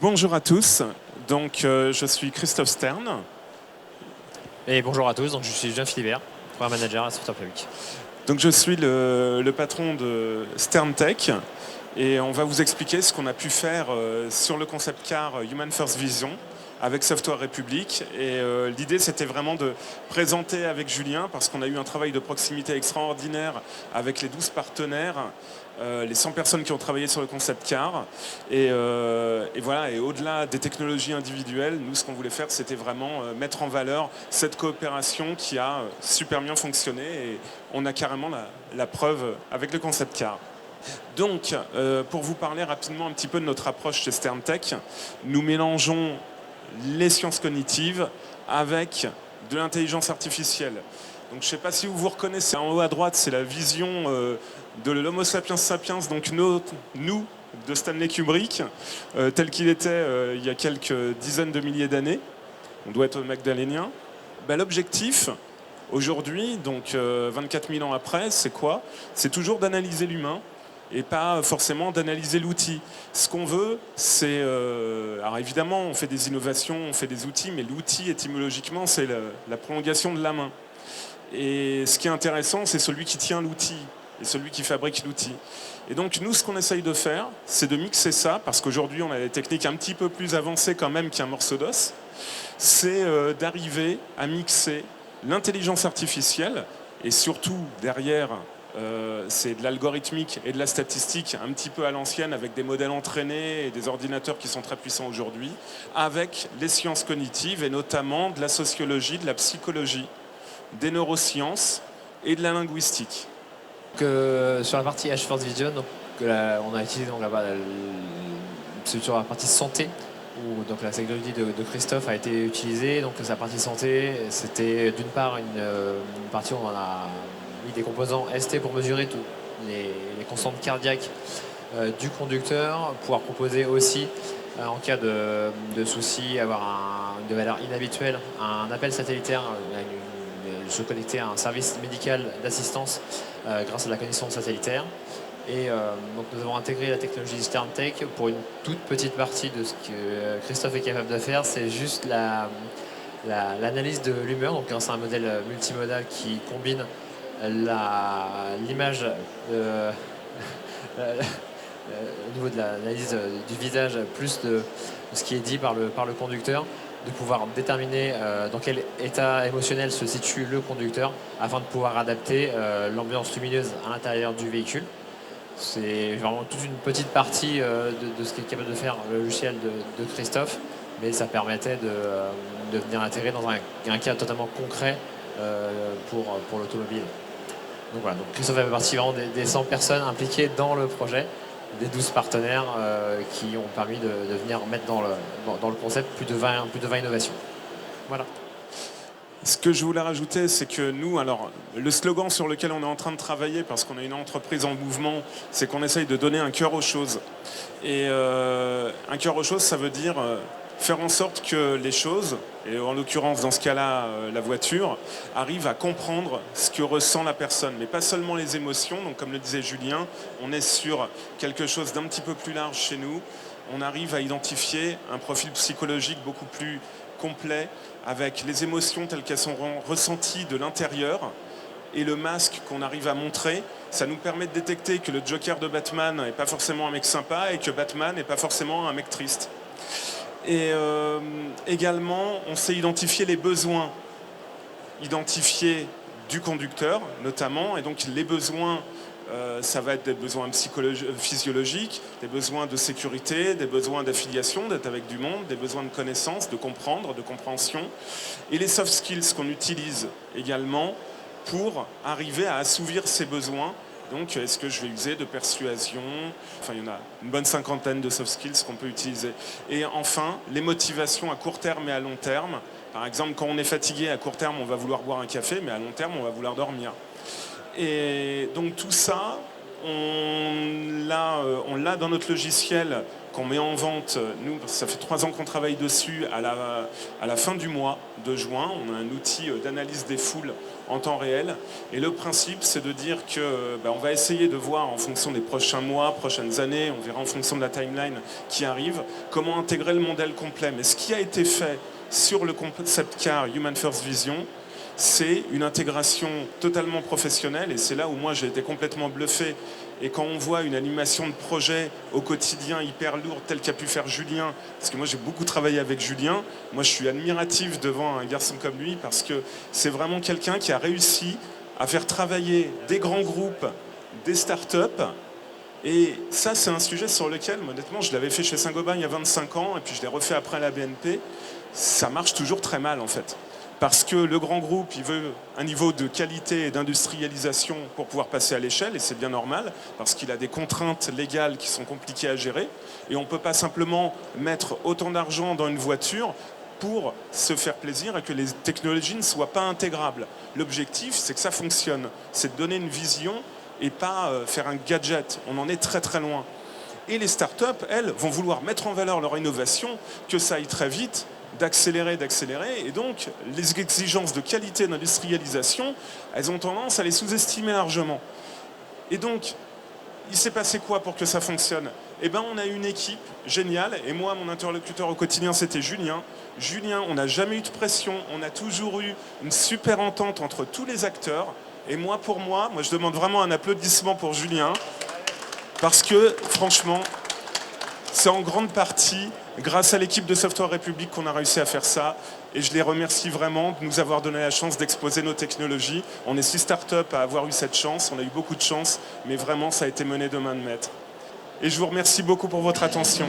Bonjour à tous, je suis Christophe Stern. Et bonjour à tous, donc je suis Julien Philibert, programme manager à Software Public. Donc je suis le patron de Stern Tech et on va vous expliquer ce qu'on a pu faire sur le concept car Human First Vision avec Software Republic. Et l'idée c'était vraiment de présenter avec Julien, parce qu'on a eu un travail de proximité extraordinaire avec les 12 partenaires, les 100 personnes qui ont travaillé sur le concept car. Et voilà, et au-delà des technologies individuelles, nous ce qu'on voulait faire c'était vraiment mettre en valeur cette coopération qui a super bien fonctionné, et on a carrément la preuve avec le concept car. Donc, pour vous parler rapidement un petit peu de notre approche chez Stern Tech, nous mélangeons les sciences cognitives avec de l'intelligence artificielle. Donc, je ne sais pas si vous vous reconnaissez, en haut à droite, c'est la vision de l'Homo sapiens sapiens, donc nous, de Stanley Kubrick, tel qu'il était il y a quelques dizaines de milliers d'années. On doit être au Magdalénien. L'objectif, aujourd'hui, donc 24 000 ans après, c'est quoi? C'est toujours d'analyser l'humain et pas forcément d'analyser l'outil. Ce qu'on veut, c'est... alors évidemment, on fait des innovations, on fait des outils, mais l'outil, étymologiquement, c'est la prolongation de la main. Et ce qui est intéressant, c'est celui qui tient l'outil et celui qui fabrique l'outil. Et donc, nous, ce qu'on essaye de faire, c'est de mixer ça, parce qu'aujourd'hui, on a des techniques un petit peu plus avancées quand même qu'un morceau d'os, c'est d'arriver à mixer l'intelligence artificielle, et surtout, derrière, c'est de l'algorithmique et de la statistique un petit peu à l'ancienne, avec des modèles entraînés et des ordinateurs qui sont très puissants aujourd'hui, avec les sciences cognitives et notamment de la sociologie, de la psychologie, des neurosciences et de la linguistique. Sur la partie H-First Vision, on a utilisé sur la partie santé, où donc, la technologie de Christophe a été utilisée. Donc sa partie santé, c'était d'une part une partie où on a mis des composants ST pour mesurer les constantes cardiaques du conducteur, pouvoir proposer aussi, en cas de soucis, avoir de valeur inhabituelle, un appel satellitaire, se connecter à un service médical d'assistance grâce à la connaissance satellitaire. Et donc nous avons intégré la technologie Stern Tech pour une toute petite partie de ce que Christophe est capable de faire. C'est juste l'analyse de l'humeur, donc grâce à un modèle multimodal qui combine l'image au niveau de l'analyse du visage plus de ce qui est dit par le conducteur, de pouvoir déterminer dans quel état émotionnel se situe le conducteur afin de pouvoir adapter l'ambiance lumineuse à l'intérieur du véhicule. C'est vraiment toute une petite partie de ce qu'est capable de faire le logiciel de Christophe, mais ça permettait de venir intégrer dans un cas totalement concret pour l'automobile. Donc voilà, donc Christophe fait partie vraiment des 100 personnes impliquées dans le projet, des 12 partenaires qui ont permis de venir mettre dans le concept plus de 20 innovations. Voilà. Ce que je voulais rajouter, c'est que nous, alors, le slogan sur lequel on est en train de travailler, parce qu'on a une entreprise en mouvement, c'est qu'on essaye de donner un cœur aux choses. Et un cœur aux choses, ça veut dire faire en sorte que les choses, et en l'occurrence dans ce cas-là la voiture, arrivent à comprendre ce que ressent la personne, mais pas seulement les émotions. Donc comme le disait Julien, on est sur quelque chose d'un petit peu plus large chez nous. On arrive à identifier un profil psychologique beaucoup plus complet, avec les émotions telles qu'elles sont ressenties de l'intérieur, et le masque qu'on arrive à montrer. Ça nous permet de détecter que le Joker de Batman n'est pas forcément un mec sympa et que Batman n'est pas forcément un mec triste. Et également, on sait identifier les besoins, identifiés du conducteur notamment, et donc les besoins, ça va être des besoins physiologiques, des besoins de sécurité, des besoins d'affiliation, d'être avec du monde, des besoins de connaissance, de comprendre, de compréhension, et les soft skills qu'on utilise également pour arriver à assouvir ces besoins. Donc, est-ce que je vais user de persuasion? Enfin, il y en a une bonne cinquantaine de soft skills qu'on peut utiliser. Et enfin, les motivations à court terme et à long terme. Par exemple, quand on est fatigué, à court terme, on va vouloir boire un café, mais à long terme, on va vouloir dormir. Et donc, tout ça, on l'a dans notre logiciel qu'on met en vente. Nous, ça fait 3 ans qu'on travaille dessus. À la fin du mois de juin, on a un outil d'analyse des foules en temps réel. Et le principe, c'est de dire que on va essayer de voir en fonction des prochains mois, prochaines années, on verra en fonction de la timeline qui arrive, comment intégrer le modèle complet. Mais ce qui a été fait sur le concept car Human First Vision, c'est une intégration totalement professionnelle et c'est là où moi j'ai été complètement bluffé. Et quand on voit une animation de projet au quotidien hyper lourde telle qu'a pu faire Julien, parce que moi j'ai beaucoup travaillé avec Julien, moi je suis admiratif devant un garçon comme lui parce que c'est vraiment quelqu'un qui a réussi à faire travailler des grands groupes, des startups. Et ça, c'est un sujet sur lequel, honnêtement, je l'avais fait chez Saint-Gobain il y a 25 ans, et puis je l'ai refait après à la BNP. Ça marche toujours très mal, en fait. Parce que le grand groupe, il veut un niveau de qualité et d'industrialisation pour pouvoir passer à l'échelle, et c'est bien normal, parce qu'il a des contraintes légales qui sont compliquées à gérer. Et on ne peut pas simplement mettre autant d'argent dans une voiture pour se faire plaisir et que les technologies ne soient pas intégrables. L'objectif, c'est que ça fonctionne. C'est de donner une vision et pas faire un gadget. On en est très très loin. Et les startups, elles, vont vouloir mettre en valeur leur innovation, que ça aille très vite, d'accélérer. Et donc, les exigences de qualité d'industrialisation, elles ont tendance à les sous-estimer largement. Et donc, il s'est passé quoi pour que ça fonctionne ? Eh bien, on a une équipe géniale. Et moi, mon interlocuteur au quotidien, c'était Julien. Julien, on n'a jamais eu de pression. On a toujours eu une super entente entre tous les acteurs. Et pour moi, je demande vraiment un applaudissement pour Julien, parce que, franchement, c'est en grande partie grâce à l'équipe de Software République qu'on a réussi à faire ça. Et je les remercie vraiment de nous avoir donné la chance d'exposer nos technologies. On est 6 startups à avoir eu cette chance, on a eu beaucoup de chance, mais vraiment, ça a été mené de main de maître. Et je vous remercie beaucoup pour votre attention.